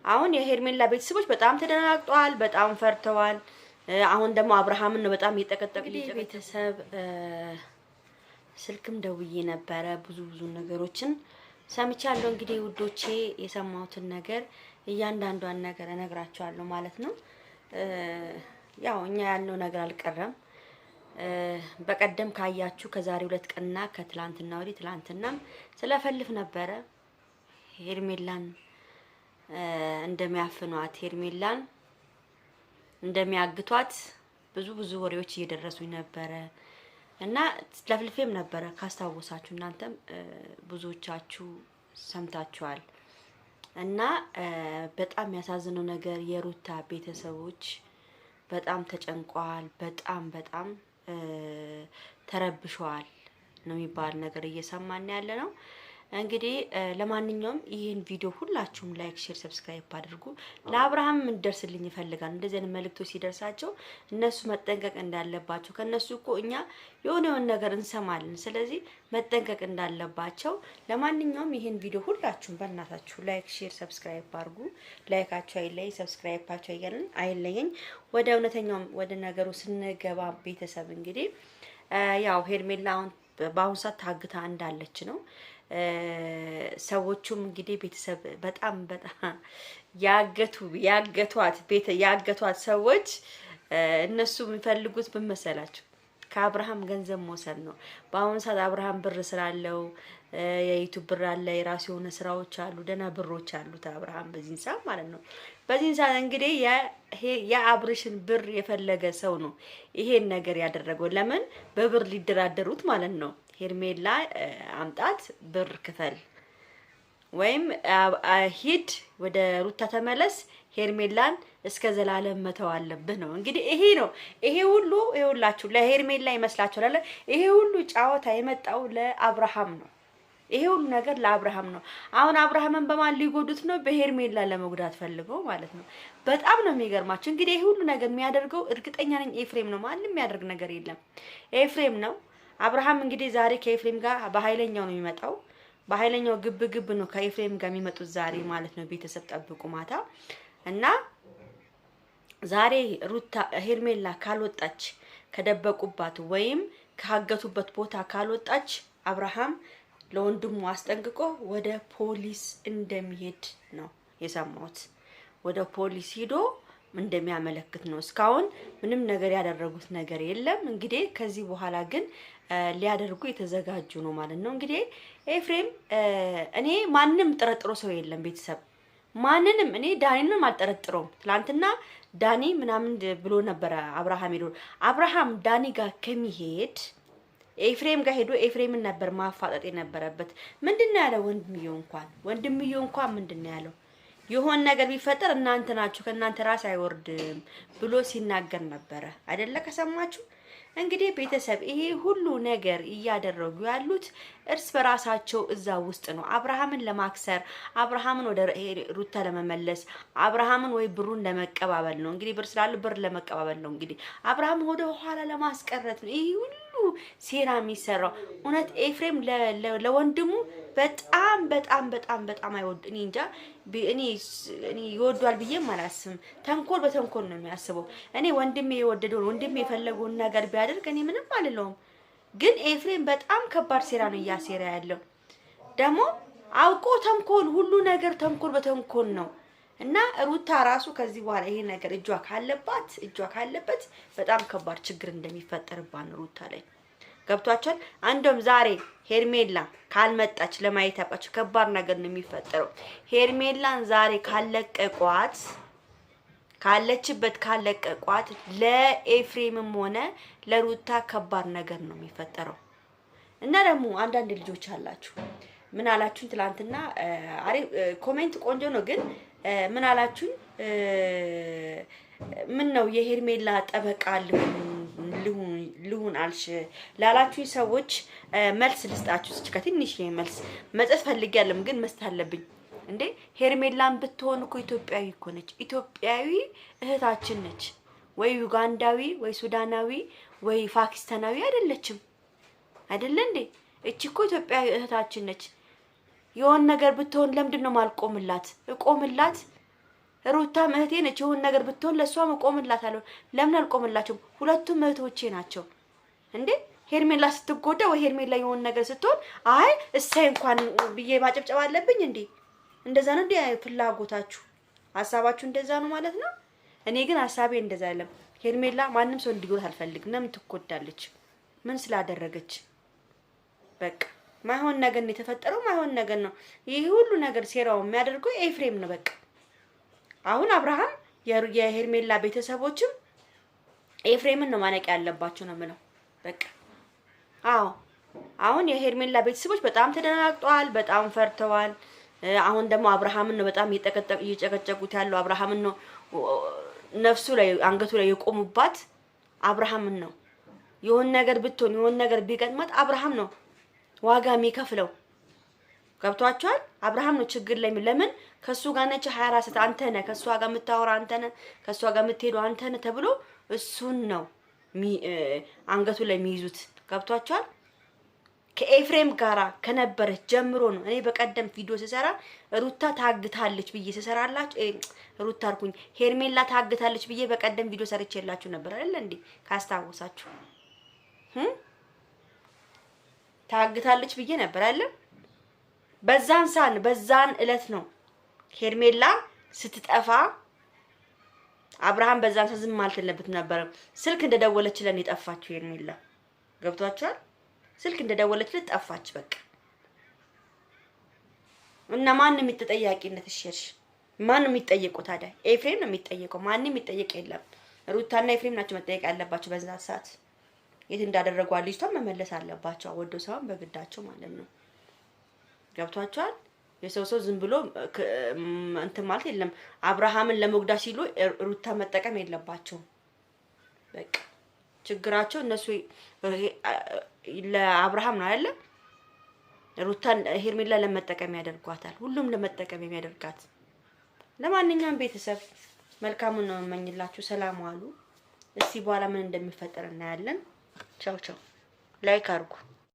አሁን የሄርሜላ ቤተሰቦች በጣም ተደናግጠዋል፣ በጣም ፈርተዋል። አሁን ደግሞ አብርሃምን ነው በጣም እየተቀጠቀ ቤተሰብ ስልክም ደውዬ ነበረ ብዙ ነገሮችን ሰምቻለሁ። እንግዲህ ውዶቼ የሰማሁትን ነገር እያንዳንዷን ነገር እነግራቸዋለሁ ማለት ነው። ያው እኛ ያልነው ነገር አልቀረም። በቀደም ካያችሁ ከዛሬ 2 ቀንና ከትላንትና ወዲህ ትላንትናም ስለፈልፍ ነበረ ሄርሜላን እንደሚያፍኗት ሄርሜላን እንደሚያግቷት ብዙ ወሬዎች እየደረሱኝ ነበረ እና ለፍልፌም ነበረ ካስታወሳችሁ እናንተም ብዙዎቻችሁ ሰምታችኋል። እና በጣም ያሳዝነው ነገር የሩታ ቤተሰቦች በጣም ተጨንቋል፣ በጣም ተረብሸዋል ነው የሚባል ነገር እየሰማን ያለ ነው። እንግዲህ ለማንኛውም ይሄን ቪዲዮ ሁላችሁም ላይክ፣ ሼር፣ ሰብስክራይብ አድርጉ። ለአብርሃም እንደርስልኝ ይፈልጋል እንደዚህ አይነት መልእክቶች ሲደርሳቸው እነሱ መጠንቀቅ እንዳለባቸው ከነሱ እኮ እኛ የሆነ ነገር እንሰማለን። ስለዚህ መጠንቀቅ እንዳለባቸው ለማንኛውም ይሄን ቪዲዮ ሁላችሁም በእናታችሁ ላይክ፣ ሼር፣ ሰብስክራይብ አድርጉ። ላይካችሁ አይለይ፣ ሰብስክራይባችሁ አይለየኝ። ወደ እውነተኛው ወደ ነገሩ ስንገባ ቤተሰብ እንግዲህ ያው ሄርሜላ አሁን በአሁኑ ሰዓት ታግታ እንዳለች ነው። ሰዎቹም እንግዲህ ቤተሰብ በጣም ያገቷት ሰዎች እነሱ የሚፈልጉት ምን መሰላችሁ? ከአብርሃም ገንዘብ መውሰድ ነው። በአሁኑ ሰዓት አብርሃም ብር ስላለው የዩቲዩብ ብር አለ፣ የራሱ የሆነ ስራዎች አሉ፣ ደህና ብሮች አሉት አብርሃም በዚህን ሰዓት ማለት ነው። በዚህን ሰዓት እንግዲህ የአብርሽን ብር የፈለገ ሰው ነው ይሄን ነገር ያደረገው። ለምን በብር ሊደራደሩት ማለት ነው። ሄርሜላ አምጣት ብር ክፈል ወይም ሂድ ወደ ሩታ ተመለስ፣ ሄርሜላን እስከ ዘላለም መተው አለብህ ነው እንግዲህ። ይሄ ነው ይሄ ሁሉ ይኸውላችሁ ለሄርሜላ ይመስላችኋል አይደል? ይሄ ሁሉ ጫወታ የመጣው ለአብርሃም ነው። ይሄ ሁሉ ነገር ለአብርሃም ነው። አሁን አብርሃምን በማን ሊጎዱት ነው? በሄርሜላ ለመጉዳት ፈልገው ማለት ነው። በጣም ነው የሚገርማችሁ። እንግዲህ ይሄ ሁሉ ነገር የሚያደርገው እርግጠኛ ነኝ ኤፍሬም ነው። ማንም የሚያደርግ ነገር የለም፣ ኤፍሬም ነው። አብርሃም እንግዲህ ዛሬ ከኤፍሬም ጋር በኃይለኛው ነው የሚመጣው። በኃይለኛው ግብ ነው ከኤፍሬም ጋር የሚመጡት ዛሬ ማለት ነው። ቤተሰብ ጠብቁ ማታ። እና ዛሬ ሩታ ሄርሜላ ካልወጣች ከደበቁባት ወይም ካገቱበት ቦታ ካልወጣች አብርሃም ለወንድሙ አስጠንቅቆ ወደ ፖሊስ እንደሚሄድ ነው የሰማሁት። ወደ ፖሊስ ሄዶ እንደሚያመለክት ነው። እስካሁን ምንም ነገር ያደረጉት ነገር የለም። እንግዲህ ከዚህ በኋላ ግን ሊያደርጉ የተዘጋጁ ነው ማለት ነው። እንግዲህ ኤፍሬም እኔ ማንንም ጠረጥሮ ሰው የለም ቤተሰብ ማንንም እኔ ዳኒንም አልጠረጥረውም። ትላንትና ዳኒ ምናምን ብሎ ነበረ አብርሃም ዳኒ ጋር ከሚሄድ ኤፍሬም ጋር ሄዶ ኤፍሬምን ነበር ማፋጠጥ የነበረበት። ምንድነው ያለው? ወንድምየው እንኳን ምንድነው ያለው? የሆነ ነገር ቢፈጠር እናንተ ናችሁ ከእናንተ ራስ አይወርድም ብሎ ሲናገር ነበረ አይደለ? ከሰማችሁ እንግዲህ ቤተሰብ ይሄ ሁሉ ነገር እያደረጉ ያሉት እርስ በራሳቸው እዛ ውስጥ ነው። አብርሃምን ለማክሰር፣ አብርሃምን ወደ ሩታ ለመመለስ፣ አብርሃምን ወይ ብሩን ለመቀባበል ነው። እንግዲህ ብር ስላሉ ብር ለመቀባበል ነው። እንግዲህ አብርሃምን ወደ ኋላ ለማስቀረት ነው ይሄ ሁሉ ሴራ የሚሰራው። እውነት ኤፍሬም ለወንድሙ በጣም አይወድ። እኔ እንጃ እኔ ይወዷል ብዬም አላስብም። ተንኮል በተንኮል ነው የሚያስበው። እኔ ወንድሜ የወደደውን ወንድሜ የፈለገውን ነገር ቢያደርግ እኔ ምንም አልለውም። ግን ኤፍሬም በጣም ከባድ ሴራ ነው እያሴራ ያለው። ደግሞ አውቆ ተንኮል፣ ሁሉ ነገር ተንኮል በተንኮል ነው። እና ሩታ ራሱ ከዚህ በኋላ ይሄ ነገር እጇ ካለበት በጣም ከባድ ችግር እንደሚፈጠርባት ነው ሩታ ላይ ገብቷቸዋል። አንዶም ዛሬ ሄርሜላ ካልመጣች ለማየት ያውቃችሁ ከባድ ነገር ነው የሚፈጠረው። ሄርሜላን ዛሬ ካለችበት ካለቀቋት ለኤፍሬምም ሆነ ለሩታ ከባድ ነገር ነው የሚፈጠረው። እና ደግሞ አንዳንድ ልጆች አላችሁ ምን አላችሁኝ? ትላንትና ኮሜንት ቆንጆ ነው ግን ምን አላችሁኝ? ምን ነው የሄርሜላ ጠበቃ ልሁን አልሽ ላላችሁኝ ሰዎች መልስ ልስጣችሁ። እስኪ ከትንሽ መልስ መጽሐፍ ፈልጊያለሁ ግን መስጠት አለብኝ እንዴ። ሄርሜላን ብትሆን እኮ ኢትዮጵያዊ እኮ ነች። ኢትዮጵያዊ እህታችን ነች። ወይ ዩጋንዳዊ ወይ ሱዳናዊ ወይ ፓኪስታናዊ አይደለችም አይደለ እንዴ? እቺ እኮ ኢትዮጵያዊ እህታችን ነች። የሆነ ነገር ብትሆን ለምንድን ነው ማልቆምላት? እቆምላት ሩታ እህቴ ነች። የሆነ ነገር ብትሆን ለሷ መቆምላታለሁ። ለምን አልቆምላቸውም? ሁለቱም እህቶቼ ናቸው እንዴ። ሄርሜላ ስትጎዳ ወይ ሄርሜላ የሆነ ነገር ስትሆን አይ እሰይ እንኳን ብዬ ማጨብጨብ አለብኝ እንዴ? እንደዛ ነው እንዴ ፍላጎታችሁ? ሀሳባችሁ እንደዛ ነው ማለት ነው። እኔ ግን ሀሳቤ እንደዛ አይደለም። ሄርሜላ ማንም ሰው እንዲጎዳ አልፈልግም። ለምን ትጎዳለች? ምን ስላደረገች? በቃ ማይሆን ነገር ነው የተፈጠረው። ማይሆን ነገር ነው ይሄ ሁሉ ነገር ሴራው የሚያደርገው ኤፍሬም ነው። በቃ አሁን አብርሃም የሄርሜላ ቤተሰቦችም ኤፍሬምን ነው ማነቅ ያለባቸው ነው የምለው። በቃ አዎ አሁን የሄርሜላ ቤተሰቦች በጣም ተደናግጠዋል፣ በጣም ፈርተዋል። አሁን ደግሞ አብርሃምን ነው በጣም እየጨቀጨቁት ያለው። አብርሃምን ነው ነፍሱ ላይ አንገቱ ላይ የቆሙባት አብርሃምን ነው። የሆነ ነገር ብትሆን የሆነ ነገር ቢገጥማት አብርሃም ነው ዋጋ የሚከፍለው። ገብቷቸዋል። አብርሃም ነው ችግር ላይ ለምን ከሱ ጋር ነች 24 ሰዓት አንተ ነህ ከሱ ጋር የምታወራ አንተ ነህ ከሱ ጋር የምትሄደው አንተ ነህ ተብሎ እሱን ነው አንገቱ ላይ የሚይዙት። ገብቷቸዋል። ከኤፍሬም ጋራ ከነበረች ጀምሮ ነው። እኔ በቀደም ቪዲዮ ስሰራ ሩታ ታግታለች ብዬ ስሰራላችሁ ሩታ አልኩኝ ሄርሜላ ታግታለች ብዬ በቀደም ቪዲዮ ሰርቼላችሁ ነበር አይደል እንዴ? ካስታወሳችሁ ታግታለች ብዬ ነበር አይደል? በዛን እለት ነው ሄርሜላ ስትጠፋ አብርሃም በዛን ዝም ማለት የለበትም ነበር። ስልክ እንደደወለችለን የጠፋችው ሄርሜላ ገብቷችኋል? ስልክ እንደደወለችለት ጠፋች በቃ። እና ማንም ተጠያቂነት እሺ ማንም የሚጠየቀው ታዲያ ኤፍሬም ነው የሚጠየቀው። ማንም የሚጠየቅ የለም። ሩታና ኤፍሬም ናቸው መጠየቅ ያለባቸው በዛ ሰዓት። የት እንዳደረጉ ልጅቷን መመለስ አለባቸው። ወዶ ሳይሆን በግዳቸው ማለት ነው። ገብቷቸዋል። የሰው ዝም ብሎ እንትን ማለት የለም። አብርሃምን ለመጉዳት ሲሉ ሩታ መጠቀም የለባቸውም። በቃ ችግራቸው እነሱ ለአብርሃም ነው አይደል? ሩታን ሄርሜላ ለመጠቀም ያደርጓታል። ሁሉም ለመጠቀም የሚያደርጋት። ለማንኛውም ቤተሰብ መልካሙን ነው የምመኝላችሁ። ሰላም ዋሉ። እስቲ በኋላ ምን እንደሚፈጠር እናያለን። ቻው ቻው። ላይክ አድርጉ።